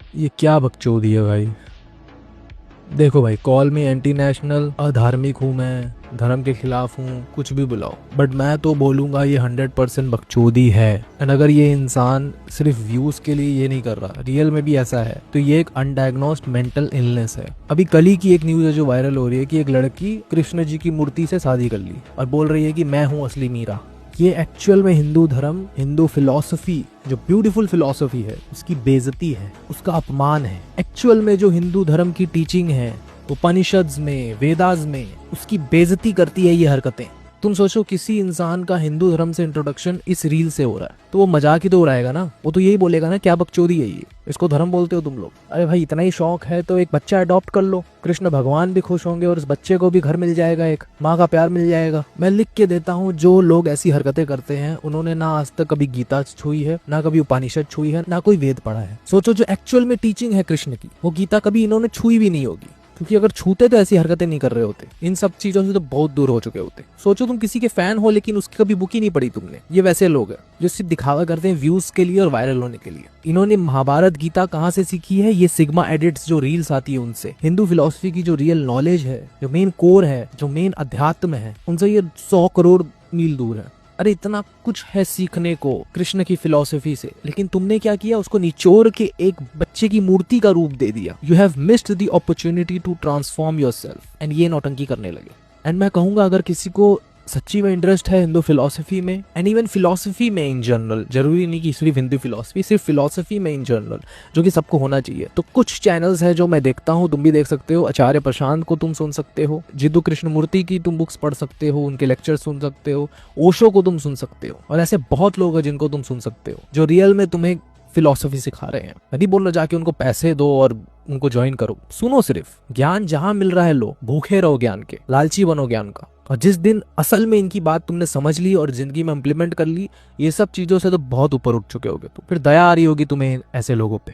ये क्या बकचोदी है भाई। देखो भाई, कॉल मी एंटी नेशनल, अधार्मिक हूँ मैं, धर्म के खिलाफ हूँ, कुछ भी बुलाओ, बट मैं तो बोलूंगा ये 100% बकचोदी है। एंड अगर ये इंसान सिर्फ व्यूज के लिए ये नहीं कर रहा, रियल में भी ऐसा है, तो ये एक अनडायग्नोस्ड मेंटल इलनेस है। अभी कल ही की एक न्यूज है जो वायरल हो रही है कि एक लड़की कृष्ण जी की मूर्ति से शादी कर ली और बोल रही है कि मैं हूँ असली मीरा। ये एक्चुअल में हिंदू धर्म, हिंदू फिलॉसफी, जो ब्यूटीफुल फिलॉसफी है, उसकी बेइज्जती है, उसका अपमान है। एक्चुअल में जो हिंदू धर्म की टीचिंग है उपनिषद्स में, वेदास में, उसकी बेइज्जती करती है ये हरकतें। तुम सोचो किसी इंसान का हिंदू धर्म से इंट्रोडक्शन इस रील से हो रहा है तो वो मजाक ही तो उड़ाएगा ना, वो तो यही बोलेगा ना क्या बकचोदी है ये, इसको धर्म बोलते हो तुम लोग। अरे भाई इतना ही शौक है तो एक बच्चा अडॉप्ट कर लो, कृष्ण भगवान भी खुश होंगे और उस बच्चे को भी घर मिल जाएगा, एक माँ का प्यार मिल जाएगा। मैं लिख के देता हूँ, जो लोग ऐसी हरकतें करते हैं उन्होंने ना आज तक कभी गीता छुई है, ना कभी उपनिषद छुई है, ना कोई वेद पढ़ा है। सोचो जो एक्चुअल में टीचिंग है कृष्ण की, वो गीता कभी इन्होंने छुई भी नहीं होगी, क्योंकि अगर छूते तो ऐसी हरकतें नहीं कर रहे होते, इन सब चीजों से तो बहुत दूर हो चुके होते। सोचो तुम किसी के फैन हो लेकिन उसकी कभी बुक ही नहीं पढ़ी तुमने। ये वैसे लोग हैं जो सिर्फ दिखावा करते हैं व्यूज के लिए और वायरल होने के लिए। इन्होंने महाभारत गीता कहाँ से सीखी है? ये सिग्मा एडिट्स जो रील्स आती है उनसे। हिंदू फिलोसफी की जो रियल नॉलेज है, जो मेन कोर है, जो मेन अध्यात्म है, उनसे ये 100 करोड़ मील दूर है। अरे इतना कुछ है सीखने को कृष्ण की फिलॉसफी से, लेकिन तुमने क्या किया? उसको निचोड़ के एक बच्चे की मूर्ति का रूप दे दिया। You have missed the opportunity to transform yourself, and ये नौटंकी करने लगे। एंड मैं कहूंगा अगर किसी को सच्ची में इंटरेस्ट है हिंदू फिलॉसफी में, एंड इवन फिलॉसफी में इन जनरल, जरूरी नहीं कि सिर्फ हिंदू फिलॉसफी, सिर्फ फिलॉसफी में इन जनरल, जो कि सबको होना चाहिए, तो कुछ चैनल्स है जो मैं देखता हूँ, तुम भी देख सकते हो। आचार्य प्रशांत को तुम सुन सकते हो, जिद्दू कृष्णमूर्ति की तुम बुक्स पढ़ सकते हो, उनके लेक्चर सुन सकते हो, ओशो को तुम सुन सकते हो, और ऐसे बहुत लोग हैं जिनको तुम सुन सकते हो जो रियल में तुम्हें फिलॉसफी सिखा रहे हैं। मैं नहीं बोल रहा जाके उनको पैसे दो और उनको ज्वाइन करो, सुनो, सिर्फ ज्ञान जहां मिल रहा है लो, भूखे रहो ज्ञान के, लालची बनो ज्ञान का। और जिस दिन असल में इनकी बात तुमने समझ ली और जिंदगी में इम्प्लीमेंट कर ली, ये सब चीजों से तो बहुत ऊपर उठ चुके होगे, तो फिर दया आ रही होगी तुम्हें ऐसे लोगों पे।